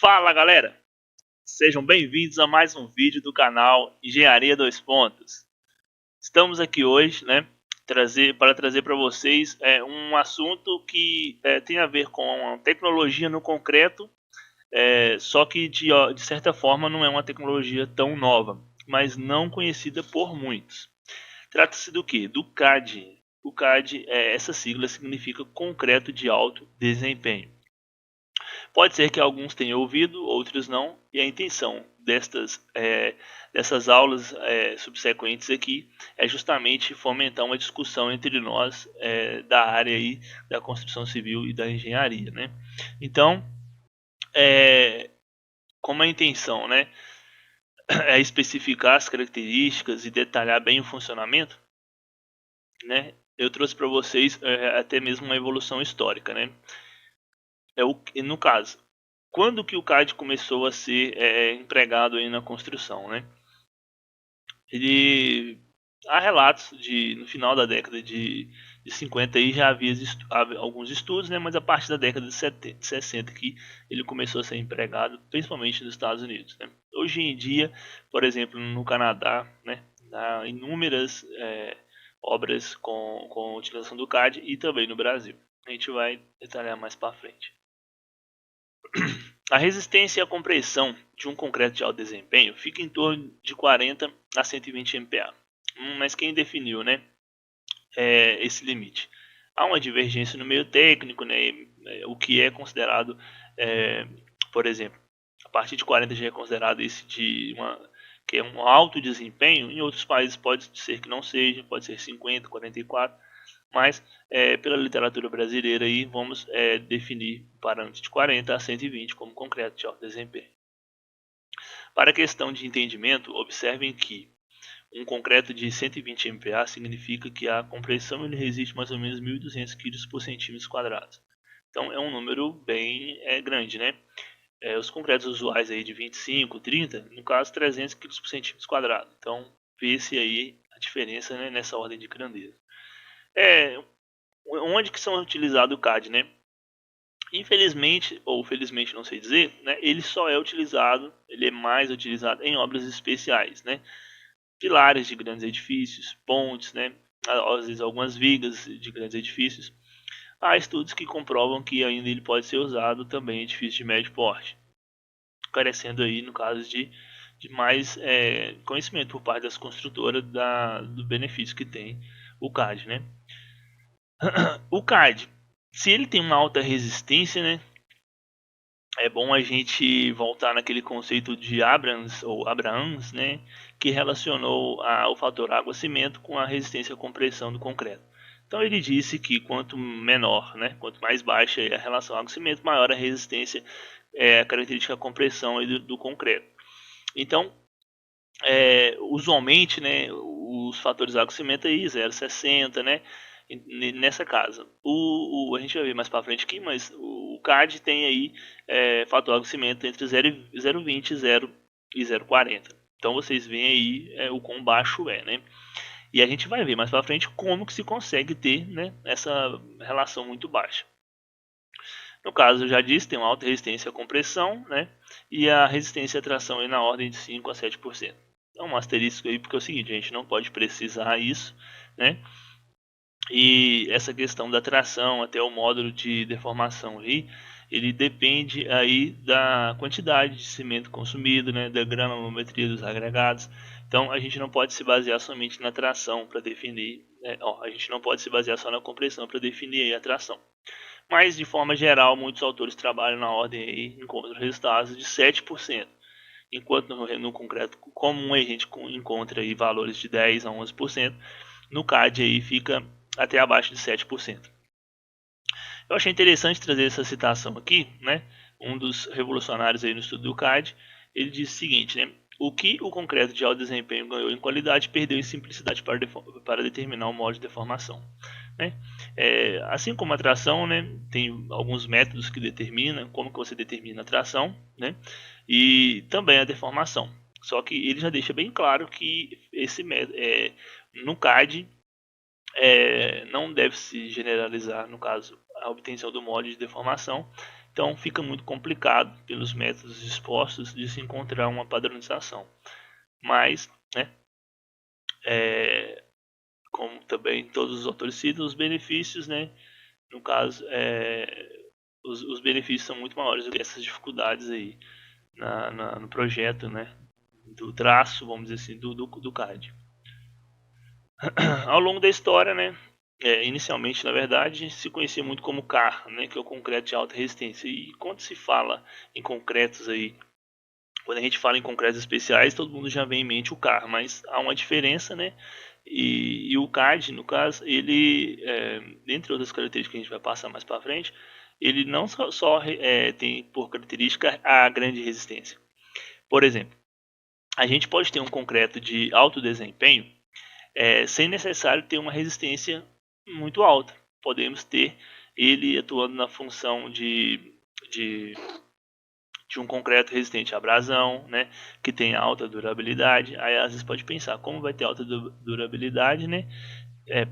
Fala galera, sejam bem-vindos a mais um vídeo do canal Engenharia 2 Pontos. Estamos aqui hoje, para trazer para vocês um assunto que tem a ver com a tecnologia no concreto, só que de certa forma não é uma tecnologia tão nova, mas não conhecida por muitos. Trata-se do que? Do CAD. O CAD, essa sigla significa concreto de alto desempenho. Pode ser que alguns tenham ouvido, outros não, e a intenção dessas aulas subsequentes aqui é justamente fomentar uma discussão entre nós da área aí da construção civil e da engenharia, né? Então, como a intenção, né, é especificar as características e detalhar bem o funcionamento, né? Eu trouxe para vocês até mesmo uma evolução histórica, né? No caso, quando que o CAD começou a ser empregado aí na construção, né? Há relatos no final da década de 50 aí já havia alguns estudos, né? Mas a partir da década de 60 que ele começou a ser empregado, principalmente nos Estados Unidos, né? Hoje em dia, por exemplo, no Canadá, né? Há inúmeras obras com a utilização do CAD e também no Brasil. A gente vai detalhar mais para frente. A resistência e a compressão de um concreto de alto desempenho fica em torno de 40 a 120 MPa. Mas quem definiu, né, esse limite? Há uma divergência no meio técnico, né, o que é considerado, por exemplo, a partir de 40 já é considerado que é um alto desempenho. Em outros países pode ser que não seja, pode ser 50, 44. Mas pela literatura brasileira aí, vamos definir o parâmetro de 40 a 120 como concreto de alto desempenho. Para a questão de entendimento, observem que um concreto de 120 MPa significa que a compressão ele resiste mais ou menos 1.200 kg por centímetro quadrado. Então é um número bem grande, né? Os concretos usuais aí de 25, 30, no caso 300 kg por centímetro quadrado. Então vê-se aí a diferença, né, nessa ordem de grandeza. Onde que são utilizados o CAD, né? Infelizmente, ou felizmente não sei dizer, né, ele só é utilizado, ele é mais utilizado em obras especiais, né? Pilares de grandes edifícios, pontes, né? Às vezes algumas vigas de grandes edifícios. Há estudos que comprovam que ainda ele pode ser usado também em edifícios de médio porte, carecendo aí no caso de mais conhecimento por parte das construtoras do benefício que tem o CAD, né? O CAD, se ele tem uma alta resistência, né, é bom a gente voltar naquele conceito de Abrahams, né, que relacionou o fator água-cimento com a resistência à compressão do concreto. Então ele disse que quanto menor, né, quanto mais baixa é a relação água-cimento, maior a resistência, a característica da compressão do concreto. Então, usualmente, né, os fatores água-cimento aí 0,60, né, nessa casa. A gente vai ver mais para frente aqui, mas o CAD tem aí fator água-cimento entre 0,20, 0 e 0,40. Então vocês veem aí o quão baixo é, né? E a gente vai ver mais para frente como que se consegue ter, né, essa relação muito baixa. No caso, eu já disse, tem uma alta resistência à compressão, né? E a resistência à tração é na ordem de 5 a 7%. Então, um asterisco aí, porque é o seguinte, a gente não pode precisar isso, né? E essa questão da tração até o módulo de deformação aí, ele depende aí da quantidade de cimento consumido, né, da granulometria dos agregados. Então a gente não pode se basear somente na tração para definir, a gente não pode se basear só na compressão para definir aí a tração. Mas de forma geral, muitos autores trabalham na ordem aí, encontram resultados de 7%. Enquanto no concreto comum a gente encontra aí valores de 10 a 11%, no CAD aí fica até abaixo de 7%. Eu achei interessante trazer essa citação aqui, né? Um dos revolucionários aí no estudo do CAD, ele diz o seguinte, né? O que o concreto de alto desempenho ganhou em qualidade, perdeu em simplicidade para determinar o modo de deformação, né? Assim como a tração, né? Tem alguns métodos que determinam como que você determina a tração, né? E também a deformação. Só que ele já deixa bem claro que esse método, no CAD, não deve se generalizar, no caso, a obtenção do molde de deformação, Então fica muito complicado pelos métodos expostos de se encontrar uma padronização. Mas, né, como também todos os autores citam, os benefícios, né, no caso, os benefícios são muito maiores do que essas dificuldades aí no projeto, né, do traço, vamos dizer assim, do CAD. Ao longo da história, né, inicialmente, na verdade, se conhecia muito como CAR, né, que é o concreto de alta resistência. E quando se fala em concretos aí, quando a gente fala em concretos especiais, todo mundo já vem em mente o CAR, mas há uma diferença, né? E o CAD, no caso, ele, dentre outras características que a gente vai passar mais para frente, ele não só tem por característica a grande resistência. Por exemplo, a gente pode ter um concreto de alto desempenho sem necessário ter uma resistência muito alta. Podemos ter ele atuando na função de, de um concreto resistente à abrasão, né, que tem alta durabilidade. Aí às vezes pode pensar, como vai ter alta durabilidade, né?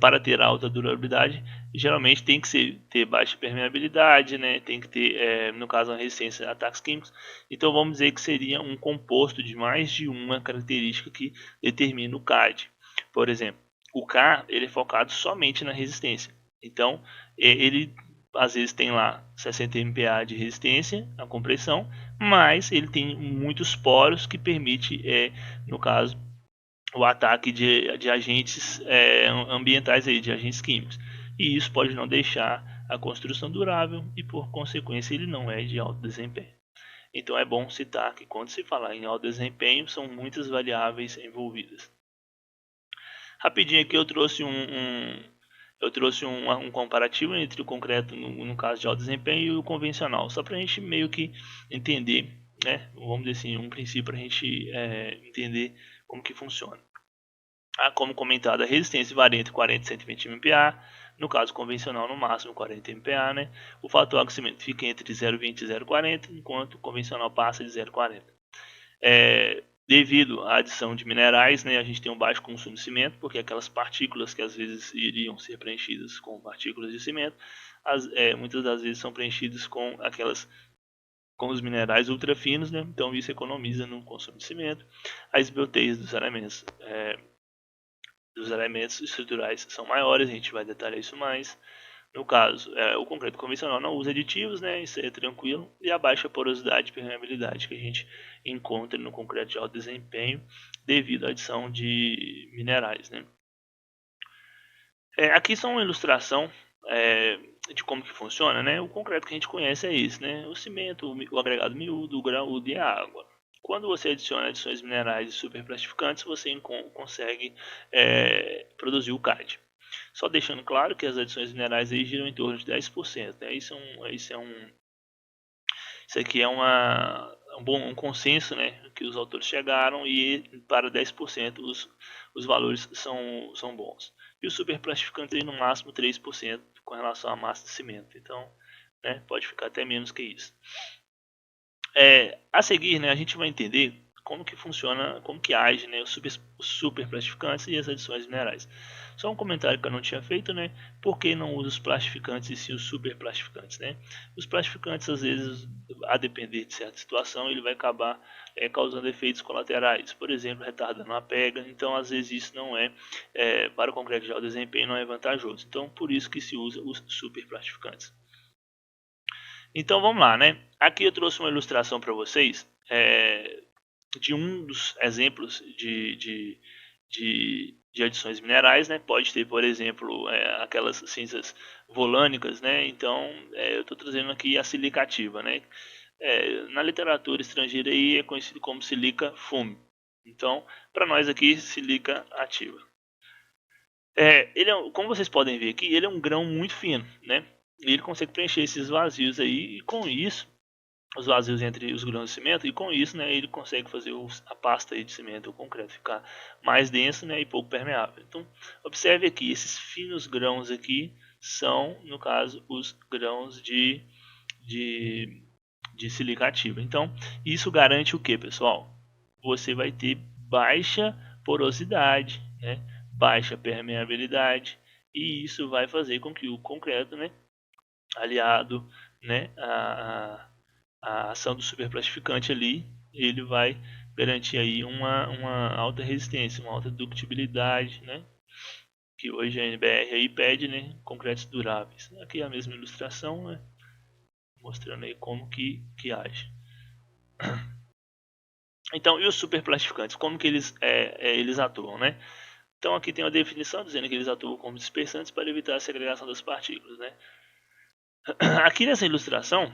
Para ter alta durabilidade, geralmente tem que ter baixa permeabilidade, né? Tem que ter, no caso, uma resistência a ataques químicos. Então vamos dizer que seria um composto de mais de uma característica que determina o CAD. Por exemplo, o K ele é focado somente na resistência. Então ele às vezes tem lá 60 MPa de resistência à compressão, mas ele tem muitos poros que permite, no caso, o ataque de agentes ambientais, aí, de agentes químicos. E isso pode não deixar a construção durável e, por consequência, ele não é de alto desempenho. Então é bom citar que quando se falar em alto desempenho, são muitas variáveis envolvidas. Rapidinho aqui eu trouxe um comparativo entre o concreto, no caso de alto desempenho, e o convencional, só para a gente meio que entender, né, vamos dizer assim, um princípio para a gente entender como que funciona. Como comentado, a resistência varia entre 40 e 120 MPa, no caso convencional no máximo 40 MPa, né? O fator aquecimento fica entre 0,20 e 0,40, enquanto o convencional passa de 0,40. Devido à adição de minerais, né, a gente tem um baixo consumo de cimento, porque aquelas partículas que às vezes iriam ser preenchidas com partículas de cimento, muitas das vezes são preenchidas com os minerais ultrafinos, né? Então isso economiza no consumo de cimento. A esbeltez dos elementos estruturais são maiores, a gente vai detalhar isso mais. No caso, o concreto convencional não usa aditivos, né? Isso é tranquilo. E a baixa porosidade e permeabilidade que a gente encontra no concreto de alto desempenho devido à adição de minerais, né? Aqui só uma ilustração de como que funciona, né? O concreto que a gente conhece é esse, né? O cimento, o agregado miúdo, o graúdo e a água. Quando você adiciona adições minerais e superplastificantes, você consegue produzir o CAD. Só deixando claro que as adições minerais aí giram em torno de 10%. Né? Isso aqui é um consenso, né, que os autores chegaram, e para 10% os valores são bons. E o superplastificante aí no máximo 3% com relação à massa de cimento. Então, né, pode ficar até menos que isso. A seguir, né, a gente vai entender como que funciona, como que age, né, os superplastificantes e as adições minerais. Só um comentário que eu não tinha feito, né? Por que não usa os plastificantes e sim os superplastificantes, né? Os plastificantes, às vezes, a depender de certa situação, ele vai acabar causando efeitos colaterais, por exemplo, retardando a pega. Então, às vezes, isso não para o concreto de alto desempenho, não é vantajoso. Então, por isso que se usa os superplastificantes. Então vamos lá, né? Aqui eu trouxe uma ilustração para vocês de um dos exemplos de adições minerais, né? Pode ter, por exemplo, aquelas cinzas volânicas, né? Então eu estou trazendo aqui a silicativa, né? Na literatura estrangeira aí é conhecido como silica fume. Então, para nós aqui, silica ativa. Como vocês podem ver aqui, ele é um grão muito fino, né? E ele consegue preencher esses vazios aí, e com isso, os vazios entre os grãos de cimento, e com isso, né, ele consegue fazer a pasta aí de cimento, o concreto, ficar mais denso, né, e pouco permeável. Então, observe aqui, esses finos grãos aqui são, no caso, os grãos de silica ativa. Então, isso garante o que, pessoal? Você vai ter baixa porosidade, né, baixa permeabilidade, e isso vai fazer com que o concreto, né, aliado, né, a ação do superplastificante ali, ele vai garantir aí uma alta resistência, uma alta ductibilidade, né, que hoje a NBR aí pede, né, concretos duráveis. Aqui é a mesma ilustração, né, mostrando aí como que age. Então, e os superplastificantes, como que eles atuam, né? Então aqui tem uma definição dizendo que eles atuam como dispersantes para evitar a segregação das partículas, né? Aqui nessa ilustração,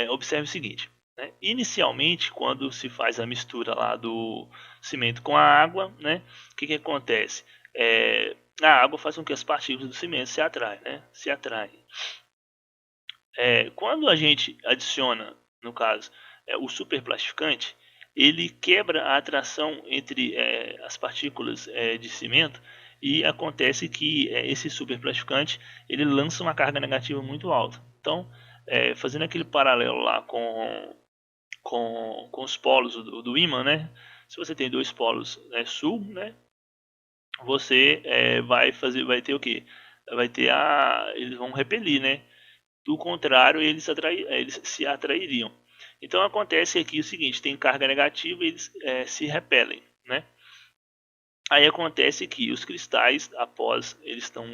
observe o seguinte, né? Inicialmente, quando se faz a mistura lá do cimento com a água, né? O que acontece? A água faz com que as partículas do cimento se atraem, né? Se atraem. Quando a gente adiciona, no caso, o superplastificante, ele quebra a atração entre as partículas de cimento e acontece que esse superplastificante ele lança uma carga negativa muito alta. Então, fazendo aquele paralelo lá com os polos do ímã, né? Se você tem dois polos sul, né? Você vai ter o quê? Eles vão repelir, né? Do contrário, eles se atrairiam. Então acontece aqui o seguinte, tem carga negativa e eles se repelem, né? Aí acontece que os cristais, após eles estão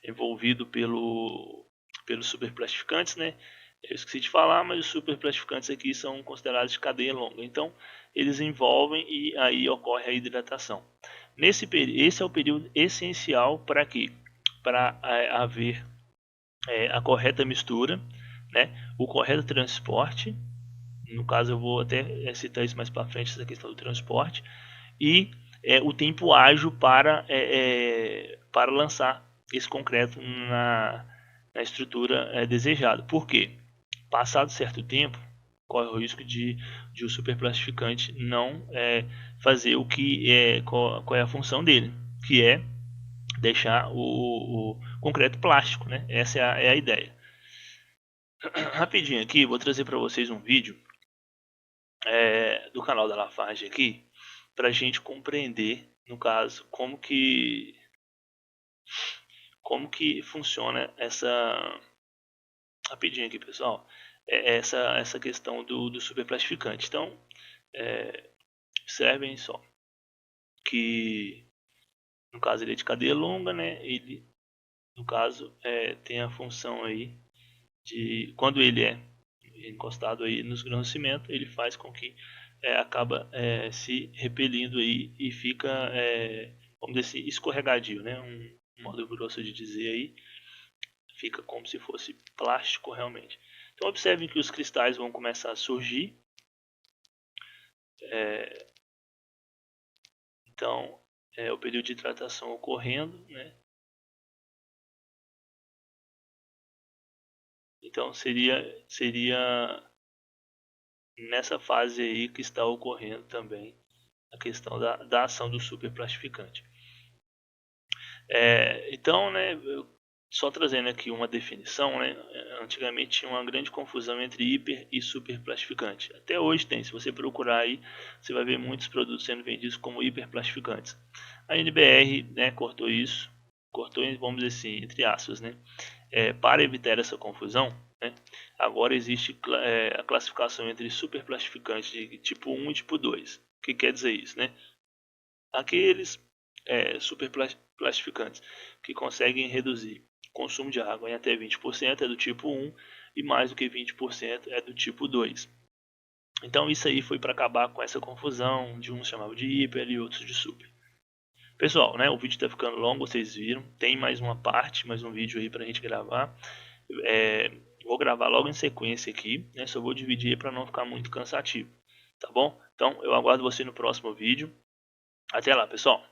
envolvidos pelos superplastificantes, né? Eu esqueci de falar, mas os superplastificantes aqui são considerados de cadeia longa. Então eles envolvem e aí ocorre a hidratação. Esse é o período essencial para quê? Para haver a correta mistura, né? O correto transporte. No caso, eu vou até citar isso mais para frente, essa questão do transporte. E o tempo ágil para lançar esse concreto na estrutura desejada. Por quê? Passado certo tempo, corre o risco de o superplastificante não fazer qual é a função dele, que é deixar o concreto plástico, né? Essa é a ideia. Rapidinho aqui, vou trazer para vocês um vídeo do canal da Lafarge aqui, para a gente compreender, no caso, como que funciona essa... Rapidinho aqui, pessoal. Essa questão do superplastificante. Então, observem só que, no caso, ele é de cadeia longa, né? Ele, no caso, tem a função aí de... Quando ele é encostado aí nos grãos de cimento, ele faz com que acaba se repelindo aí e fica, vamos dizer assim, escorregadio, né? Um modo grosso de dizer aí, fica como se fosse plástico realmente. Então observem que os cristais vão começar a surgir. Então o período de hidratação ocorrendo, né? Então seria nessa fase aí que está ocorrendo também a questão da ação do superplastificante. Então, né, só trazendo aqui uma definição, né, antigamente tinha uma grande confusão entre hiper e superplastificante. Até hoje tem, se você procurar aí, você vai ver muitos produtos sendo vendidos como hiperplastificantes. A NBR, né, cortou isso, vamos dizer assim, entre aspas, né, para evitar essa confusão, né, agora existe a classificação entre superplastificantes de tipo 1 e tipo 2. O que quer dizer isso, né? Aqueles superplastificantes que conseguem reduzir o consumo de água em até 20% é do tipo 1 e mais do que 20% é do tipo 2. Então isso aí foi para acabar com essa confusão de uns chamavam de hiper e outros de super. Pessoal, né, o vídeo está ficando longo, vocês viram. Tem mais uma parte, mais um vídeo aí para a gente gravar. Vou gravar logo em sequência aqui, né, só vou dividir para não ficar muito cansativo. Tá bom? Então eu aguardo você no próximo vídeo. Até lá, pessoal.